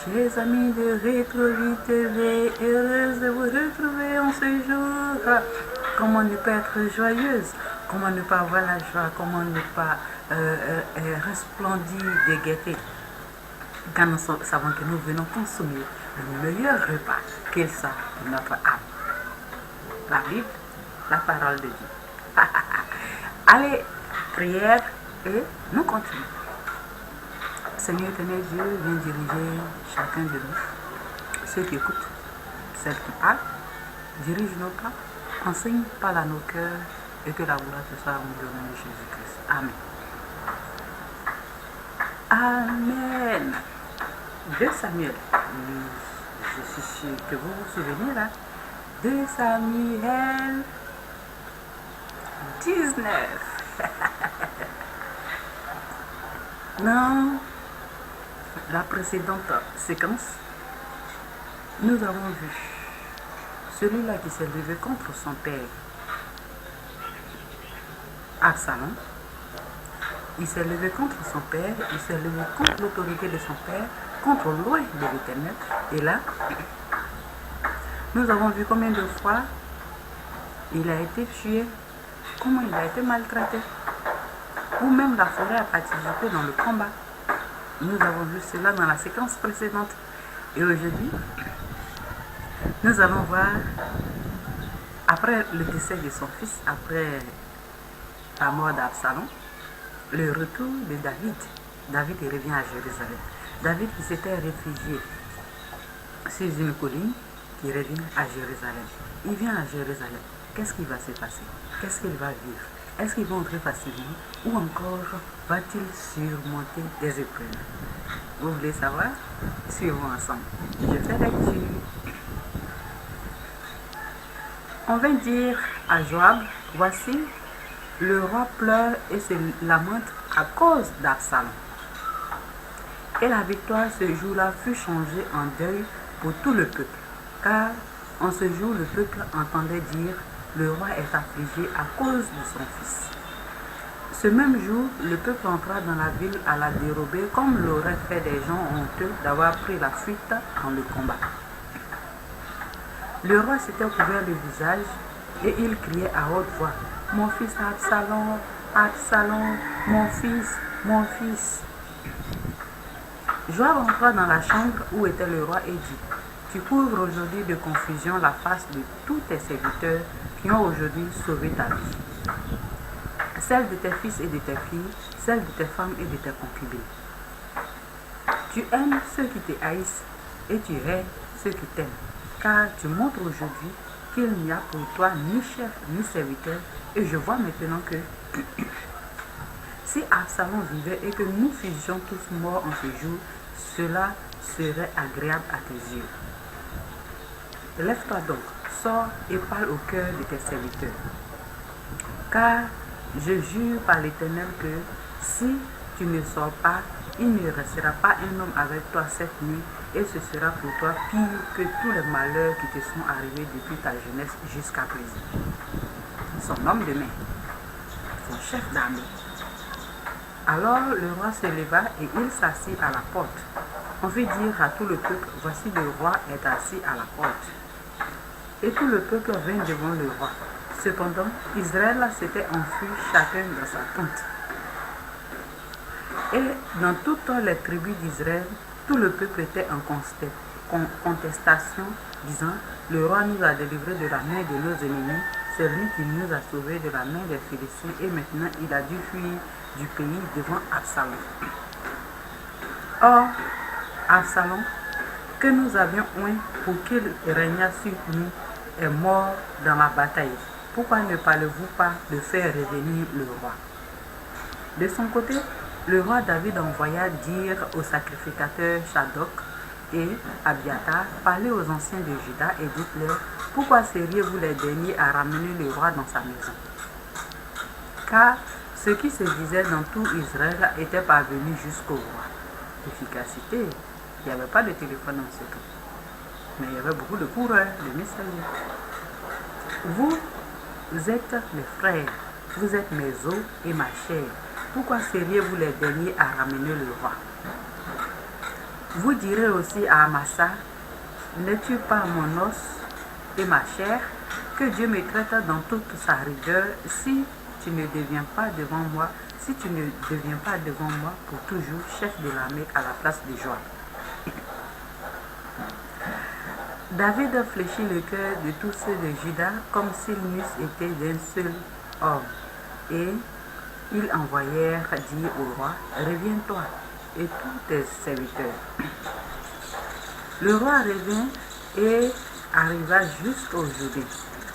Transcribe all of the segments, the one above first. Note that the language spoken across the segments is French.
Chers amis de Rétrovie TV, heureuse de vous retrouver en ce jour. Comment ne pas être joyeuse? Comment ne pas avoir la joie? Comment ne pas resplendir de gaieté? Quand nous savons que nous venons consommer le meilleur repas, qu'il soit notre âme. La Bible, la parole de Dieu. Allez, prière et nous continuons. Seigneur éternel Dieu, viens diriger chacun de nous, ceux qui écoutent, celles qui parlent, dirige nos pas, enseigne, parle à nos cœurs et que la gloire te soit rendue au nom de Jésus-Christ. Amen. Amen. 2 Samuel. Je suis sûr que vous vous souvenez là. 2 Samuel 19. Dans la précédente séquence, nous avons vu celui-là qui s'est levé contre son père, Absalom. Il s'est levé contre son père, il s'est levé contre l'autorité de son père, contre l'oeil de l'Éternel. Et là, nous avons vu combien de fois il a été tué, comment il a été maltraité, ou même la forêt a participé dans le combat. Nous avons vu cela dans la séquence précédente. Et aujourd'hui, nous allons voir, après le décès de son fils, après la mort d'Absalom, le retour de David. David revient à Jérusalem. David qui s'était réfugié sur une colline, qui revient à Jérusalem. Il vient à Jérusalem. Qu'est-ce qui va se passer? Qu'est-ce qu'il va vivre? Est-ce qu'il va entrer facilement ou encore va-t-il surmonter des épreuves? Vous voulez savoir? Suivons ensemble. Je fais lecture. On va dire à Joab, voici, le roi pleure et se lamente à cause d'Absalom. Et la victoire ce jour-là fut changée en deuil pour tout le peuple, car en ce jour le peuple entendait dire, le roi est affligé à cause de son fils. Ce même jour, le peuple entra dans la ville à la dérobée, comme l'auraient fait des gens honteux d'avoir pris la fuite dans le combat. Le roi s'était couvert le visage et il criait à haute voix, « Mon fils Absalom, Absalom, mon fils, mon fils !» Joab entra dans la chambre où était le roi et dit, « Tu couvres aujourd'hui de confusion la face de tous tes serviteurs qui ont aujourd'hui sauvé ta vie, celle de tes fils et de tes filles, celle de tes femmes et de tes concubines. Tu aimes ceux qui te haïssent et tu hais ceux qui t'aiment, car tu montres aujourd'hui qu'il n'y a pour toi ni chef ni serviteur, et je vois maintenant que si Absalom vivait et que nous fussions tous morts en ce jour, cela serait agréable à tes yeux. Lève-toi donc, sors et parle au cœur de tes serviteurs. Car je jure par l'Éternel que si tu ne sors pas, il ne restera pas un homme avec toi cette nuit, et ce sera pour toi pire que tous les malheurs qui te sont arrivés depuis ta jeunesse jusqu'à présent. Son homme de main, son chef d'armée. Alors le roi se leva et il s'assit à la porte. On fit dire à tout le peuple, voici le roi est assis à la porte. Et tout le peuple vint devant le roi. Cependant, Israël s'était enfui chacun dans sa tente. Et dans toutes les tribus d'Israël, tout le peuple était en contestation, disant, le roi nous a délivrés de la main de nos ennemis, c'est lui qui nous a sauvés de la main des Philistins, et maintenant il a dû fuir du pays devant Absalom. Or, Absalom, que nous avions oint pour qu'il régnât sur nous, est mort dans la bataille. Pourquoi ne parlez-vous pas de faire revenir le roi? De son côté, le roi David envoya dire aux sacrificateurs Shadok et Abiatar, parlez aux anciens de Juda et dites-leur, pourquoi seriez-vous les derniers à ramener le roi dans sa maison? Car ce qui se disait dans tout Israël était parvenu jusqu'au roi. Efficacité, il n'y avait pas de téléphone en ce temps, mais il y avait beaucoup de coureurs, de messagers. Vous êtes mes frères, vous êtes mes os et ma chair. Pourquoi seriez-vous les derniers à ramener le roi? Vous direz aussi à Amasa, n'es-tu pas mon os et ma chair, que Dieu me traite dans toute sa rigueur si tu ne deviens pas devant moi, pour toujours chef de l'armée à la place de Joab. David fléchit le cœur de tous ceux de Juda comme s'ils n'eussent été d'un seul homme. Et ils envoyèrent dire au roi, reviens-toi et tous tes serviteurs. Le roi revint et arriva jusqu'au Jourdain.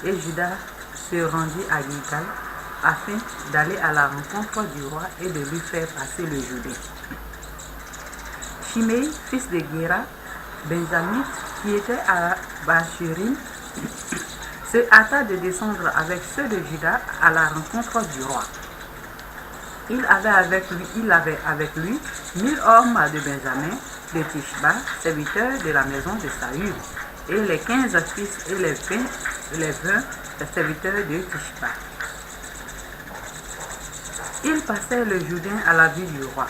Et Juda se rendit à Gilgal afin d'aller à la rencontre du roi et de lui faire passer le Jourdain. Shimei, fils de Gera, benjamite, qui était à Bachurim, se hâta de descendre avec ceux de Juda à la rencontre du roi. Il avait avec lui 1000 hommes de Benjamin, de Tishba, serviteurs de la maison de Saül, et les 15 fils et les 20 serviteurs de Tishba. Ils passèrent le Jourdain à la vue du roi.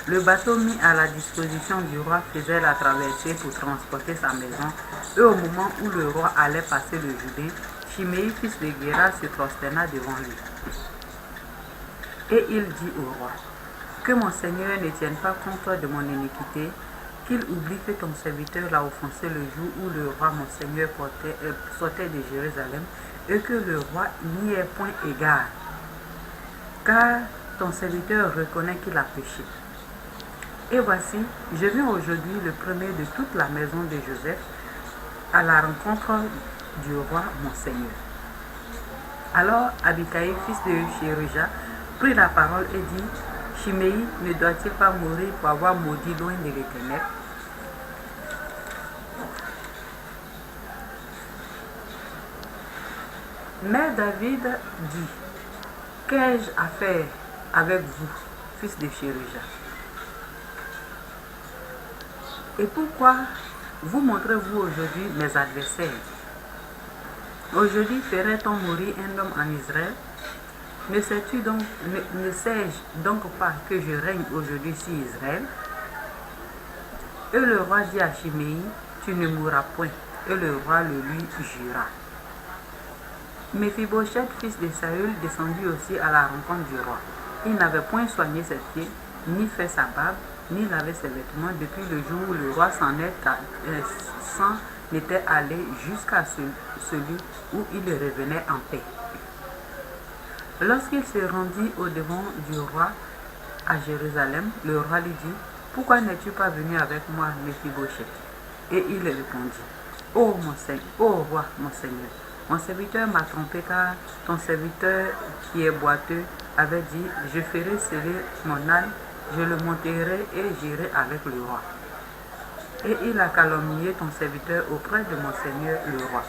Le bateau mis à la disposition du roi faisait la traversée pour transporter sa maison, et au moment où le roi allait passer le Jourdain, Shimei, fils de Gera, se prosterna devant lui. Et il dit au roi, que mon Seigneur ne tienne pas compte de mon iniquité, qu'il oublie que ton serviteur l'a offensé le jour où le roi mon Seigneur sortait de Jérusalem, et que le roi n'y ait point égard, car ton serviteur reconnaît qu'il a péché. Et voici, je viens aujourd'hui le premier de toute la maison de Joseph à la rencontre du roi mon Seigneur. Alors Abikaï, fils de Chérija, prit la parole et dit, Shimei ne doit-il pas mourir pour avoir maudit loin de l'Éternel? Mais David dit, qu'ai-je à faire avec vous, fils de Chérija? Et pourquoi vous montrez-vous aujourd'hui mes adversaires? Aujourd'hui ferait-on mourir un homme en Israël? Ne sais-je donc pas que je règne aujourd'hui sur Israël? Et le roi dit à Shimei, tu ne mourras point. Et le roi le lui jura. Mephibosheth, fils de Saül, descendit aussi à la rencontre du roi. Il n'avait point soigné ses pieds, ni fait sa barbe, ni lavé ses vêtements depuis le jour où le roi s'en était allé jusqu'à celui où il revenait en paix. Lorsqu'il se rendit au-devant du roi à Jérusalem, le roi lui dit, pourquoi n'es-tu pas venu avec moi, Mephibosheth? Et il répondit, ô roi, mon Seigneur, mon serviteur m'a trompé car ton serviteur qui est boiteux avait dit, je ferai sceller mon âne, je le monterai et j'irai avec le roi. Et il a calomnié ton serviteur auprès de mon Seigneur le roi.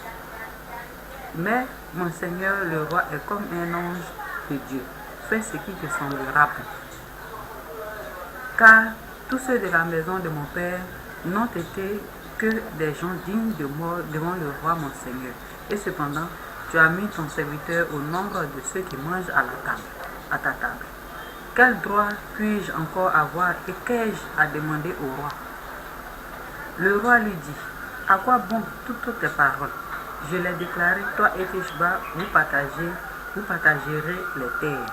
Mais mon Seigneur le roi est comme un ange de Dieu. Fais ce qui te semblera bon. Car tous ceux de la maison de mon père n'ont été que des gens dignes de mort devant le roi mon Seigneur. Et cependant, tu as mis ton serviteur au nombre de ceux qui mangent à ta table. Quel droit puis-je encore avoir et qu'ai-je à demander au roi? Le roi lui dit, à quoi bon toutes tes paroles? Je l'ai déclaré, toi et Tishba, vous partagerez les terres.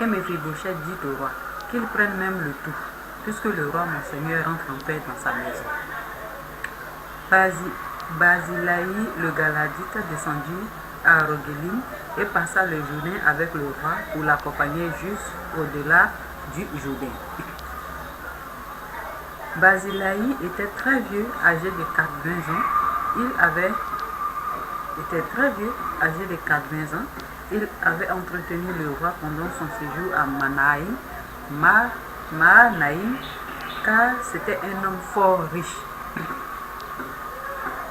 Et Mephibosheth dit au roi, qu'il prenne même le tout, puisque le roi mon Seigneur rentre en paix dans sa maison. Barzillai le Galadite descendit à Rogelim et passa le Jourdain avec le roi pour l'accompagner jusqu'au-delà du Jourdain. Barzillai était très vieux, âgé de 80 ans. Il avait entretenu le roi pendant son séjour à Mahanaïm, car c'était un homme fort riche.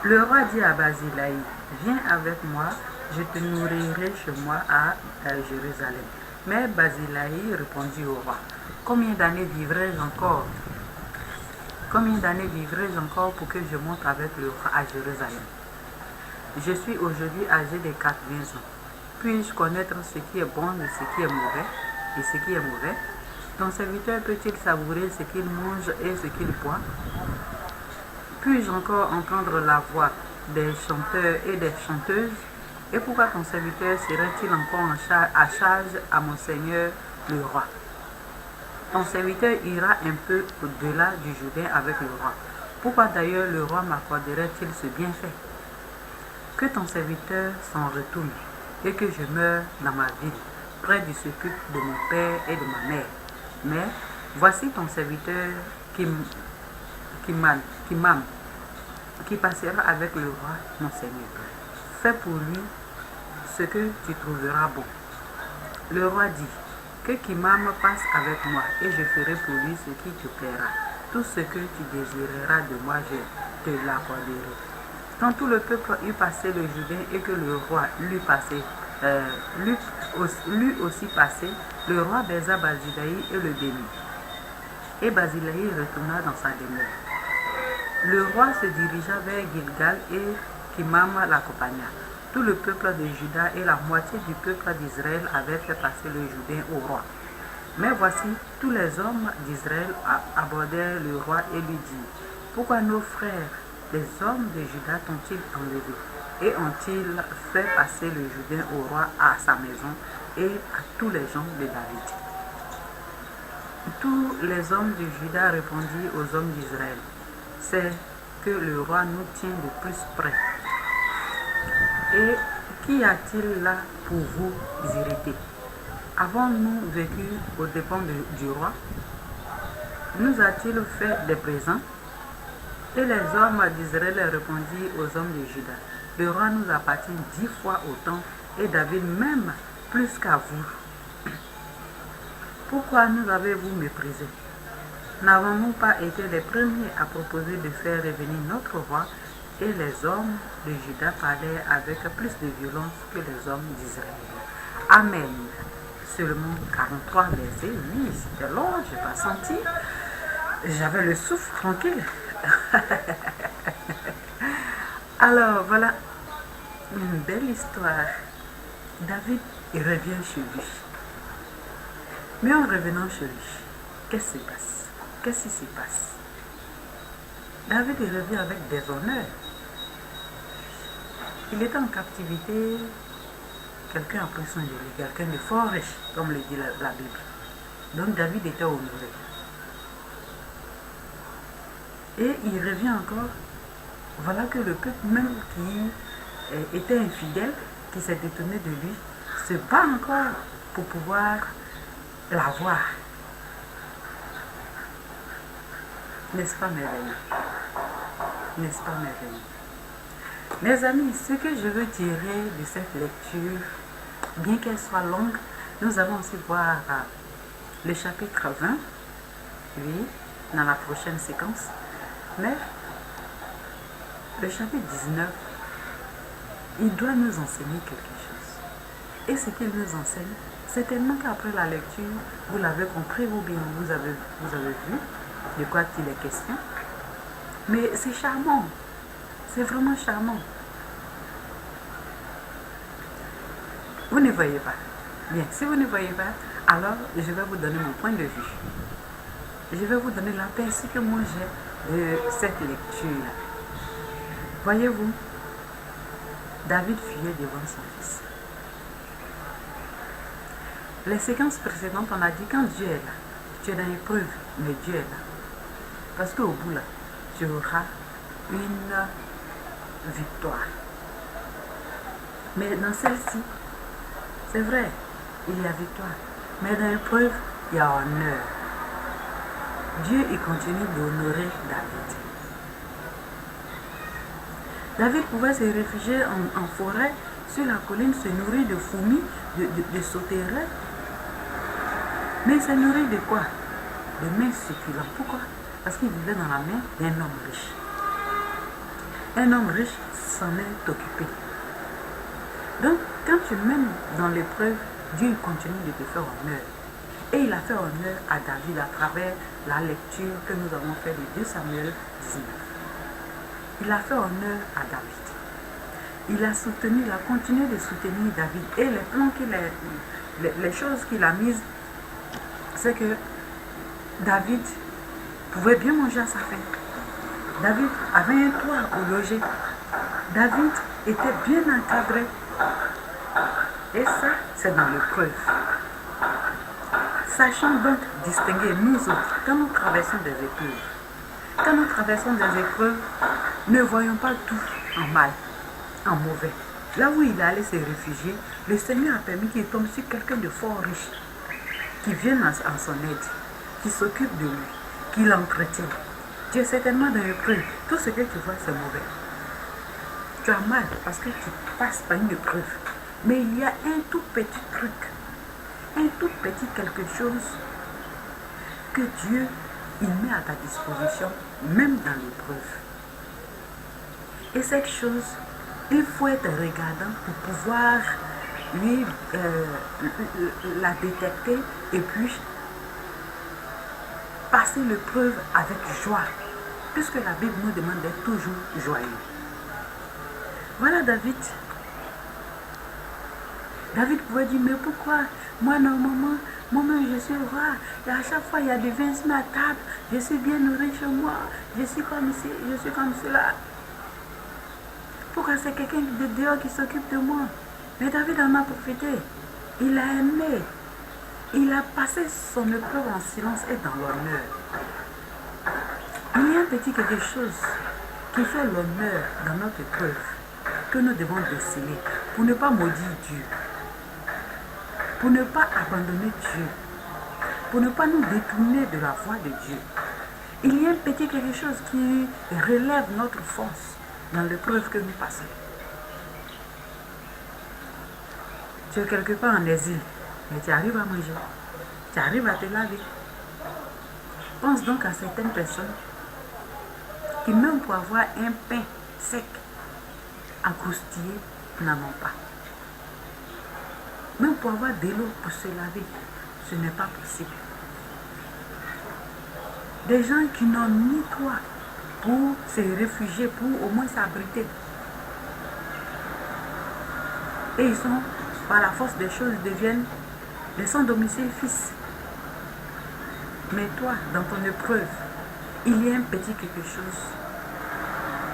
Le roi dit à Barzillai, viens avec moi, je te nourrirai chez moi à Jérusalem. Mais Barzillai répondit au roi, combien d'années vivrai-je encore pour que je monte avec le roi à Jérusalem? Je suis aujourd'hui âgé de 80 ans. Puis-je connaître ce qui est bon et ce qui est mauvais? Ton serviteur peut-il savourer ce qu'il mange et ce qu'il boit? Puis-je encore entendre la voix des chanteurs et des chanteuses? Et pourquoi ton serviteur serait-il encore à charge à mon Seigneur le roi? Ton serviteur ira un peu au-delà du Jourdain avec le roi. Pourquoi d'ailleurs le roi m'accorderait-il ce bienfait? Que ton serviteur s'en retourne et que je meure dans ma ville, près du sépulcre de mon père et de ma mère. Mais voici ton serviteur qui passera avec le roi, mon Seigneur. Fais pour lui ce que tu trouveras bon. Le roi dit, que Kimam passe avec moi, et je ferai pour lui ce qui te plaira. Tout ce que tu désireras de moi, je te l'accorderai. Quand tout le peuple eut passé le Jourdain et que le roi l'eut aussi passé, le roi baisa Barzillai et le bénit. Et Barzillai retourna dans sa demeure. Le roi se dirigea vers Gilgal et Kimam l'accompagna. Tout le peuple de Juda et la moitié du peuple d'Israël avaient fait passer le Jourdain au roi. Mais voici, tous les hommes d'Israël abordèrent le roi et lui dirent, pourquoi nos frères, les hommes de Juda, t'ont-ils enlevé et ont-ils fait passer le Jourdain au roi à sa maison et à tous les gens de David? Tous les hommes de Juda répondirent aux hommes d'Israël, c'est que le roi nous tient de plus près. Et qu'y a-t-il là pour vous irriter? Avons-nous vécu aux dépens du roi? Nous a-t-il fait des présents? Et les hommes d'Israël répondirent aux hommes de Juda, le roi nous appartient 10 fois autant, et David même plus qu'à vous. Pourquoi nous avez-vous méprisés? N'avons-nous pas été les premiers à proposer de faire revenir notre roi? Et les hommes de Juda parlaient avec plus de violence que les hommes d'Israël. Amen. Seulement 43 versets. Oui, c'était long, je n'ai pas senti. J'avais le souffle tranquille. Alors, voilà une belle histoire. David, il revient chez lui. Mais en revenant chez lui, qu'est-ce qui se passe? Qu'est-ce qui se passe? David il revient avec des honneurs. Il était en captivité, quelqu'un a pris soin de lui, quelqu'un de fort riche, comme le dit la Bible. Donc David était honoré. Et il revient encore. Voilà que le peuple même qui était infidèle, qui s'est détourné de lui, se bat encore pour pouvoir l'avoir. N'est-ce pas merveilleux? N'est-ce pas merveilleux? Mes amis, ce que je veux tirer de cette lecture, bien qu'elle soit longue, nous allons aussi voir le chapitre 20, oui, dans la prochaine séquence. Mais le chapitre 19, il doit nous enseigner quelque chose. Et ce qu'il nous enseigne, c'est tellement qu'après la lecture, vous l'avez compris ou bien vous avez vu de quoi il est question. Mais c'est charmant. C'est vraiment charmant. Vous ne voyez pas. Bien, si vous ne voyez pas, alors je vais vous donner mon point de vue. Je vais vous donner l'aperçu que moi j'ai de cette lecture. Voyez-vous, David fuyait devant son fils. Les séquences précédentes, on a dit quand Dieu est là, tu es dans l'épreuve, mais Dieu est là. Parce qu'au bout là, tu auras une victoire. Mais dans celle-ci, c'est vrai, il y a victoire. Mais dans l'épreuve, il y a honneur. Dieu, il continue d'honorer David. David pouvait se réfugier en forêt, sur la colline, se nourrir de fourmis, de sauterelles. Mais il s'est nourri de quoi? De mains succulentes. Pourquoi? Parce qu'il vivait dans la main d'un homme riche. Un homme riche s'en est occupé. Donc, quand tu mènes dans l'épreuve, Dieu continue de te faire honneur. Et il a fait honneur à David à travers la lecture que nous avons faite de 2 Samuel 19. Il a fait honneur à David. Il a soutenu, il a continué de soutenir David. Et les plans les choses qu'il a mises, c'est que David pouvait bien manger à sa faim. David avait un toit pour loger. David était bien encadré. Et ça, c'est dans l'épreuve. Sachons donc distinguer nous autres quand nous traversons des épreuves. Quand nous traversons des épreuves, ne voyons pas tout en mal, en mauvais. Là où il allait se réfugier, le Seigneur a permis qu'il tombe sur quelqu'un de fort riche, qui vienne en son aide, qui s'occupe de lui, qui l'entretient. Tu es certainement dans l'épreuve. Tout ce que tu vois, c'est mauvais. Tu as mal parce que tu passes par une épreuve. Mais il y a un tout petit truc, un tout petit quelque chose que Dieu il met à ta disposition, même dans l'épreuve. Et cette chose, il faut être regardant pour pouvoir lui la détecter et puis passer l'épreuve avec joie, puisque la Bible nous demande d'être toujours joyeux. Voilà David. David pouvait dire, mais pourquoi moi normalement, moi-même je suis roi, et à chaque fois il y a des vins sur ma table, je suis bien nourri chez moi, je suis comme ici, je suis comme cela. Pourquoi c'est quelqu'un de dehors qui s'occupe de moi? Mais David en a profité. Il a aimé. Il a passé son épreuve en silence et dans l'honneur. Il y a un petit quelque chose qui fait l'honneur dans notre épreuve que nous devons déceler pour ne pas maudire Dieu, pour ne pas abandonner Dieu, pour ne pas nous détourner de la voie de Dieu. Il y a un petit quelque chose qui relève notre force dans l'épreuve que nous passons. Tu es quelque part en exil, mais tu arrives à manger, tu arrives à te laver. Pense donc à certaines personnes qui, même pour avoir un pain sec à croustiller, n'en ont pas. Même pour avoir de l'eau pour se laver, ce n'est pas possible. Des gens qui n'ont ni toit pour se réfugier, pour au moins s'abriter. Et ils sont, par la force des choses, deviennent des sans-domicile fils. Mais toi, dans ton épreuve, il y a un petit quelque chose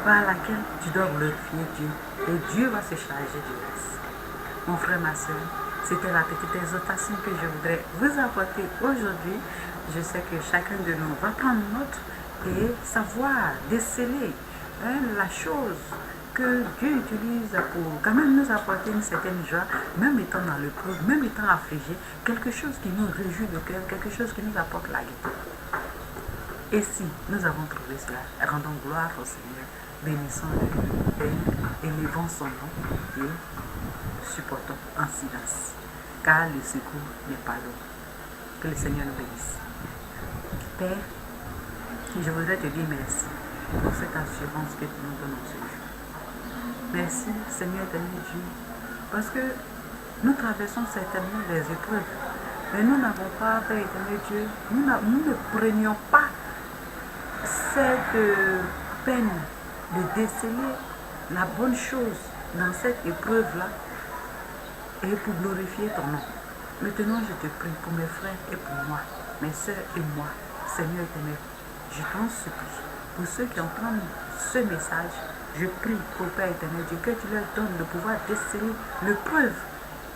par laquelle tu dois glorifier Dieu. Et Dieu va se charger du reste. Mon frère, ma soeur, c'était la petite exhortation que je voudrais vous apporter aujourd'hui. Je sais que chacun de nous va prendre note et savoir déceler la chose que Dieu utilise pour quand même nous apporter une certaine joie, même étant dans l'épreuve, même étant affligé, quelque chose qui nous réjouit le cœur, quelque chose qui nous apporte la gaieté. Et si nous avons trouvé cela, rendons gloire au Seigneur, bénissons-le et élevons son nom et supportons en silence, car le secours n'est pas loin. Que le Seigneur nous bénisse. Père, je voudrais te dire merci pour cette assurance que tu nous donnes en ce jour. Merci, Seigneur éternel Dieu, parce que nous traversons certainement des épreuves, mais nous n'avons pas, Père éternel Dieu, nous ne prenions pas cette peine de déceler la bonne chose dans cette épreuve-là et pour glorifier ton nom. Maintenant, je te prie pour mes frères et pour moi, mes soeurs et moi, Seigneur éternel, je t'en supplie, pour ceux qui entendent ce message, je prie pour Père éternel Dieu, que tu leur donnes de pouvoir déceler l'épreuve,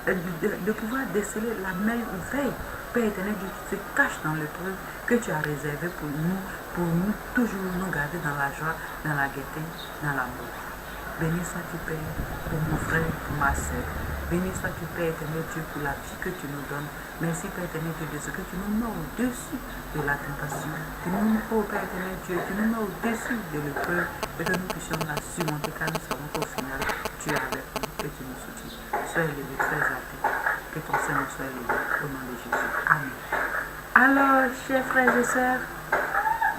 de pouvoir déceler la merveille, Père éternel Dieu, qui se cache dans l'épreuve que tu as réservée pour nous toujours nous garder dans la joie, dans la gaieté, dans l'amour. Béni sois-tu, Père, pour mon frère, pour ma soeur. Béni sois-tu, Père éternel Dieu, pour la vie que tu nous donnes. Merci, Père éternel Dieu, de ce que tu nous mets au-dessus de la tentation. Tu nous mets, oh Père éternel Dieu, tu nous mets au-dessus de l'épreuve et que nous puissions la surmonter, car nous savons qu'au final, tu es avec nous et tu nous soutiens. Sois élevé, sois exalté. Que ton Seigneur soit élevé au nom de Jésus. Amen. Alors, chers frères et sœurs,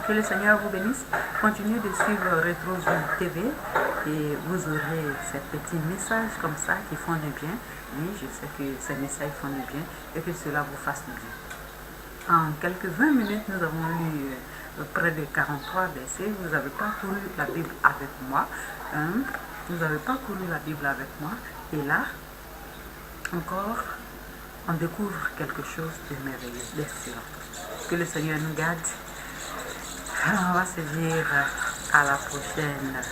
que le Seigneur vous bénisse. Continuez de suivre Rétro Zoom TV et vous aurez ces petits messages comme ça qui font du bien. Oui, je sais que ces messages font du bien et que cela vous fasse du bien. En quelques 20 minutes, nous avons lu près de 43 versets. Vous n'avez pas couru la Bible avec moi. Vous n'avez pas couru la Bible avec moi. Et là, encore, on découvre quelque chose de merveilleux, d'excellent. Que le Seigneur nous garde. On va se dire à la prochaine.